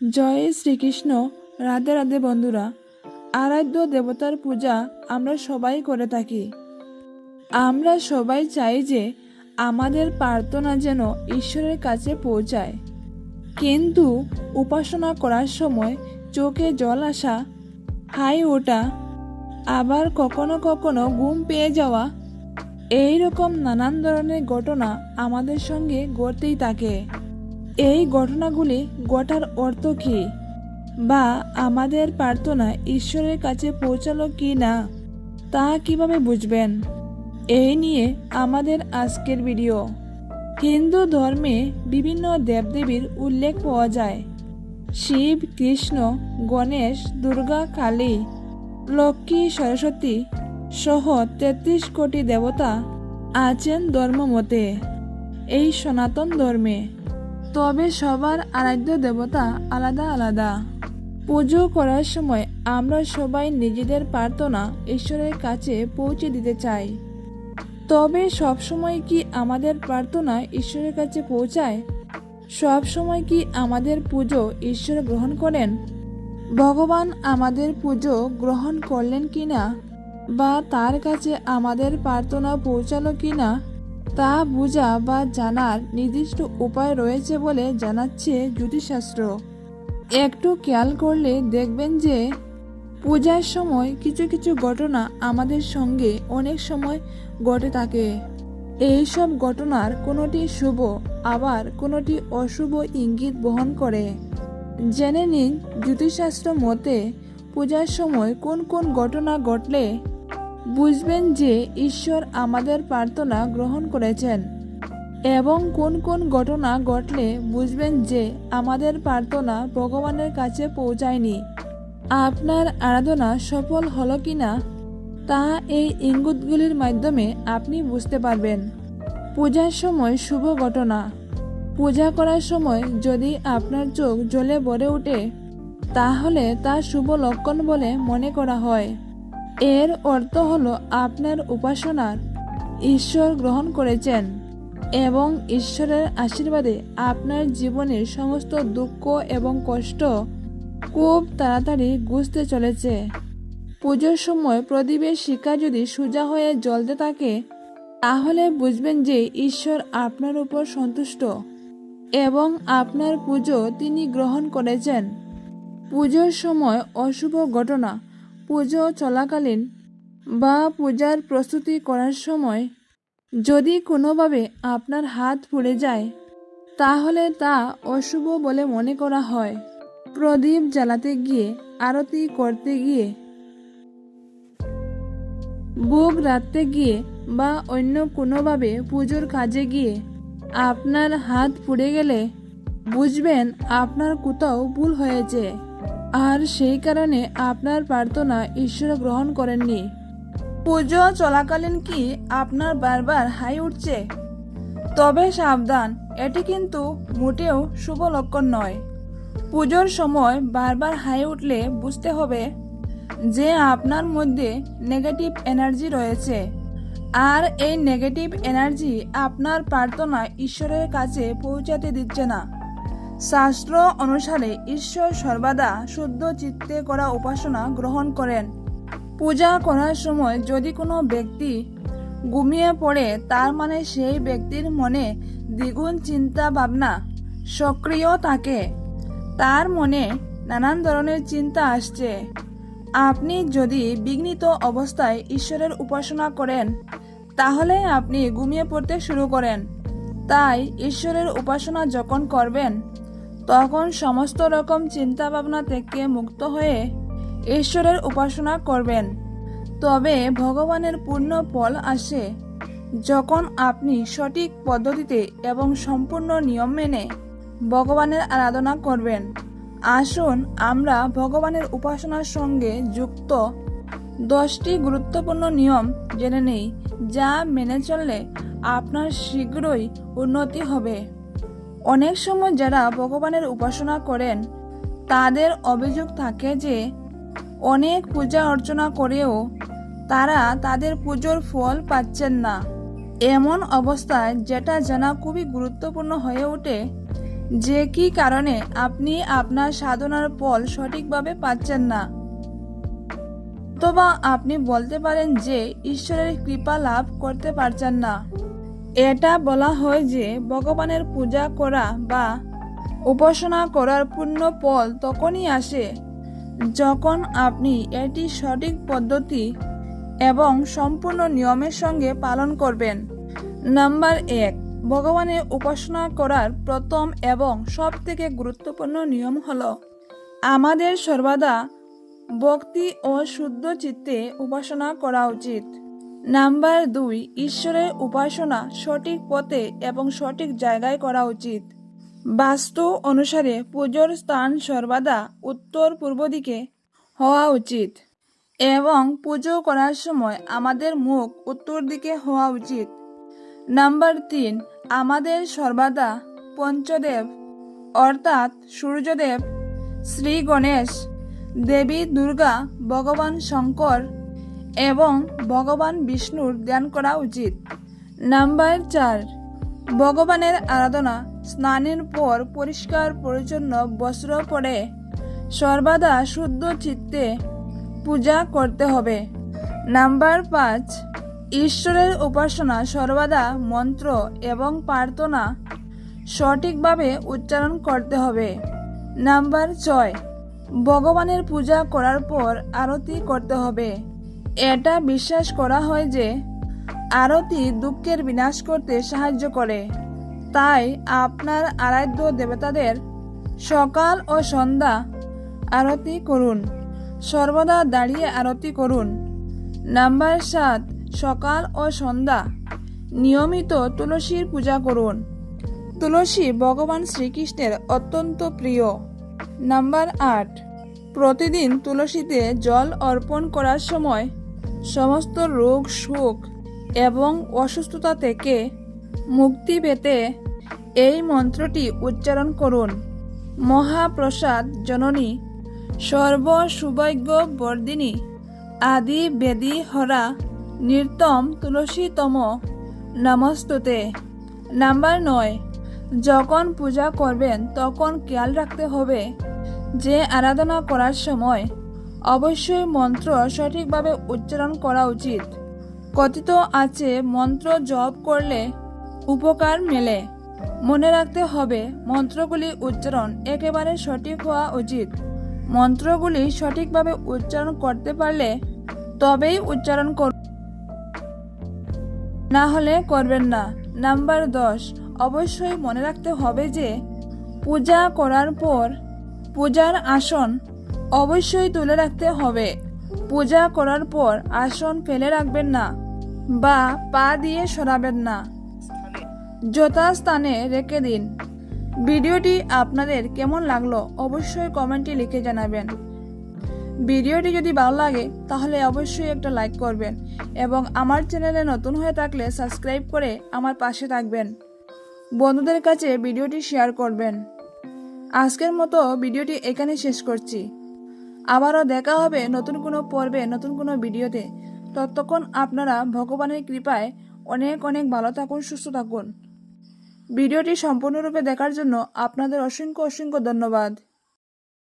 জয় শ্রীকৃষ্ণ। রাধে রাধে বন্ধুরা, আরাধ্য দেবতার পূজা আমরা সবাই করে থাকি। আমরা সবাই চাই যে আমাদের প্রার্থনা যেন ঈশ্বরের কাছে পৌঁছায়, কিন্তু উপাসনা করার সময় চোখে জল আসা, হাই ওঠা, আবার কখনো কখনো ঘুম পেয়ে যাওয়া, এই রকম নানান ধরনের ঘটনা আমাদের সঙ্গে ঘটতেই থাকে। এই ঘটনাগুলি ঘটার অর্থ কী, বা আমাদের প্রার্থনা ঈশ্বরের কাছে পৌঁছালো কি না, তা কিভাবে বুঝবেন, এই নিয়ে আমাদের আজকের ভিডিও। হিন্দু ধর্মে বিভিন্ন দেবদেবীর উল্লেখ পাওয়া যায়। শিব, কৃষ্ণ, গণেশ, দুর্গা, কালী, লক্ষ্মী, সরস্বতী সহ ৩৩ কোটি দেবতা আছেন ধর্মমতে এই সনাতন ধর্মে। তবে সবার আরাধ্য দেবতা আলাদা আলাদা। পুজো করার সময় আমরা সবাই নিজেদের প্রার্থনা ঈশ্বরের কাছে পৌঁছে দিতে চাই। তবে সবসময় কি আমাদের প্রার্থনা ঈশ্বরের কাছে পৌঁছায়? সব সময় কি আমাদের পুজো ঈশ্বর গ্রহণ করেন? ভগবান আমাদের পুজো গ্রহণ করলেন কিনা, বা তার কাছে আমাদের প্রার্থনা পৌঁছালো কিনা, তা বোঝা বা জানার নির্দিষ্ট উপায় রয়েছে বলে জানাচ্ছে জ্যোতিষশাস্ত্র। একটু খেয়াল করলে দেখবেন যে পূজার সময় কিছু কিছু ঘটনা আমাদের সঙ্গে অনেক সময় ঘটে থাকে। এই সব ঘটনার কোনোটি শুভ, আবার কোনোটি অশুভ ইঙ্গিত বহন করে। জেনে নিন জ্যোতিষশাস্ত্র মতে পূজার সময় কোন কোন ঘটনা ঘটলে বুঝবেন যে ঈশ্বর আমাদের প্রার্থনা গ্রহণ করেছেন, এবং কোন কোন ঘটনা ঘটলে বুঝবেন যে আমাদের প্রার্থনা ভগবানের কাছে পৌঁছায়নি। আপনার আরাধনা সফল হলো কিনা তা এই ইঙ্গিতগুলির মাধ্যমে আপনি বুঝতে পারবেন। পূজার সময় শুভ ঘটনা। পূজা করার সময় যদি আপনার চোখ জ্বলে ভরে ওঠে, তাহলে তা শুভ লক্ষণ বলে মনে করা হয়। এর অর্থ হলো আপনার উপাসনার ঈশ্বর গ্রহণ করেছেন, এবং ঈশ্বরের আশীর্বাদে আপনার জীবনের সমস্ত দুঃখ এবং কষ্ট খুব তাড়াতাড়ি ঘুচতে চলেছে। পুজোর সময় প্রদীপের শিখা যদি সোজা হয়ে জ্বলতে থাকে, তাহলে বুঝবেন যে ঈশ্বর আপনার উপর সন্তুষ্ট এবং আপনার পুজো তিনি গ্রহণ করেছেন। পুজোর সময় অশুভ ঘটনা। পুজো চলাকালীন বা পূজার প্রস্তুতি করার সময় যদি কোনোভাবে আপনার হাত পুড়ে যায়, তাহলে তা অশুভ বলে মনে করা হয়। প্রদীপ জ্বালাতে গিয়ে, আরতি করতে গিয়ে, ভোগ রাখতে গিয়ে বা অন্য কোনোভাবে পুজোর কাজে গিয়ে আপনার হাত পুড়ে গেলে বুঝবেন আপনার কোথাও ভুল হয়েছে, আর সেই কারণে আপনার প্রার্থনা ঈশ্বর গ্রহণ করেননি। পুজো চলাকালীন কি আপনার বারবার হাই উঠছে? তবে সাবধান, এটি কিন্তু মোটেও শুভ লক্ষণ নয়। পুজোর সময় বারবার হাই উঠলে বুঝতে হবে যে আপনার মধ্যে নেগেটিভ এনার্জি রয়েছে, আর এই নেগেটিভ এনার্জি আপনার প্রার্থনা ঈশ্বরের কাছে পৌঁছাতে দিচ্ছে না। শাস্ত্র অনুসারে ঈশ্বর সর্বদা শুদ্ধ চিত্তে করা উপাসনা গ্রহণ করেন। পূজা করার সময় যদি কোনো ব্যক্তি ঘুমিয়ে পড়ে, তার মানে সেই ব্যক্তির মনে দ্বিগুণ চিন্তা ভাবনা সক্রিয় থাকে। তার মনে নানান ধরনের চিন্তা আসছে। আপনি যদি বিঘ্নিত অবস্থায় ঈশ্বরের উপাসনা করেন, তাহলে আপনি ঘুমিয়ে পড়তে শুরু করেন। তাই ঈশ্বরের উপাসনা যখন করবেন, তখন সমস্ত রকম চিন্তা ভাবনা থেকে মুক্ত হয়ে ঈশ্বরের উপাসনা করবেন। তবে ভগবানের পূর্ণ ফল আসে যখন আপনি সঠিক পদ্ধতিতে এবং সম্পূর্ণ নিয়ম মেনে ভগবানের আরাধনা করবেন। আসুন আমরা ভগবানের উপাসনার সঙ্গে যুক্ত 10টি গুরুত্বপূর্ণ নিয়ম জেনে নেই, যা মেনে চললে আপনার শীঘ্রই উন্নতি হবে। অনেক সময় যারা ভগবানের উপাসনা করেন, তাদের অভিযোগ থাকে যে অনেক পূজা অর্চনা করেও তারা তাদের পুজোর ফল পাচ্ছেন না। এমন অবস্থায় যেটা জানা খুবই গুরুত্বপূর্ণ হয়ে ওঠে যে কি কারণে আপনি আপনার সাধনার ফল সঠিকভাবে পাচ্ছেন না। অথবা আপনি বলতে পারেন যে ঈশ্বরের কৃপা লাভ করতে পারছেন না। এটা বলা হয় যে ভগবানের পূজা করা বা উপাসনা করার পূর্ণ ফল তখনই আসে যখন আপনি এটি সঠিক পদ্ধতি এবং সম্পূর্ণ নিয়মের সঙ্গে পালন করবেন। নাম্বার 1, ভগবানের উপাসনা করার প্রথম এবং সবথেকে গুরুত্বপূর্ণ নিয়ম হল আমাদের সর্বদা ভক্তি ও শুদ্ধ চিত্তে উপাসনা করা উচিত। নাম্বার 2, ঈশ্বরের উপাসনা সঠিক পথে এবং সঠিক জায়গায় করা উচিত। বাস্তু অনুসারে পুজোর স্থান সর্বদা উত্তর পূর্ব দিকে হওয়া উচিত এবং পুজো করার সময় আমাদের মুখ উত্তর দিকে হওয়া উচিত। নাম্বার 3, আমাদের সর্বদা পঞ্চদেব অর্থাৎ সূর্যদেব, শ্রী গণেশ, দেবী দুর্গা, ভগবান শঙ্কর এবং ভগবান বিষ্ণুর ধ্যান করা উচিত। নাম্বার 4, ভগবানের আরাধনা স্নানের পর পরিষ্কার পরিচ্ছন্ন বস্ত্র পরে সর্বদা শুদ্ধ চিত্তে পূজা করতে হবে। নাম্বার 5, ঈশ্বরের উপাসনা সর্বদা মন্ত্র এবং প্রার্থনা সঠিকভাবে উচ্চারণ করতে হবে। নাম্বার 6, ভগবানের পূজা করার পর আরতি করতে হবে। এটা বিশ্বাস করা হয় যে আরতি দুঃখের বিনাশ করতে সাহায্য করে। তাই আপনার আরাধ্য দেবতাদের সকাল ও সন্ধ্যা আরতি করুন। সর্বদা দাঁড়িয়ে আরতি করুন। নাম্বার 7, সকাল ও সন্ধ্যা নিয়মিত তুলসীর পূজা করুন। তুলসী ভগবান শ্রীকৃষ্ণের অত্যন্ত প্রিয়। নাম্বার 8, প্রতিদিন তুলসীতে জল অর্পণ করার সময় সমস্ত রোগ সুখ এবং অসুস্থতা থেকে মুক্তি পেতে এই মন্ত্রটি উচ্চারণ করুন। মহাপ্রসাদ জননী সর্ব সৌভাগ্য বর্ধিনী আদি বেদী হরা নির্তম তুলসীতম নমস্তুতে। নাম্বার 9, যখন পূজা করবেন তখন খেয়াল রাখতে হবে যে আরাধনা করার সময় অবশ্যই মন্ত্র সঠিকভাবে উচ্চারণ করা উচিত। কথিত আছে মন্ত্র জপ করলে উপকার মেলে। মনে রাখতে হবে মন্ত্রগুলি উচ্চারণ একেবারে সঠিক হওয়া উচিত। মন্ত্রগুলি সঠিকভাবে উচ্চারণ করতে পারলে তবেই উচ্চারণ করুন, না হলে করবেন না। নাম্বার 10, অবশ্যই মনে রাখতে হবে যে পূজা করার পর পূজার আসন অবশ্যই তুলে রাখতে হবে। পূজা করার পর আসন ফেলে রাখবেন না বা পা দিয়ে সরাবেন না, যথাস্থানে রেখে দিন। ভিডিওটি আপনাদের কেমন লাগলো অবশ্যই কমেন্টে লিখে জানাবেন। ভিডিওটি যদি ভালো লাগে তাহলে অবশ্যই একটা লাইক করবেন এবং আমার চ্যানেলে নতুন হয়ে থাকলে সাবস্ক্রাইব করে আমার পাশে থাকবেন। বন্ধুদের কাছে ভিডিওটি শেয়ার করবেন। আজকের মতো ভিডিওটি এখানে শেষ করছি। আবারও দেখা হবে নতুন কোনো পর্বে, নতুন কোনো ভিডিওতে। ততক্ষণ আপনারা ভগবানের কৃপায় অনেক অনেক ভালো থাকুন, সুস্থ থাকুন। ভিডিওটি সম্পূর্ণরূপে দেখার জন্য আপনাদের অসংখ্য অসংখ্য ধন্যবাদ।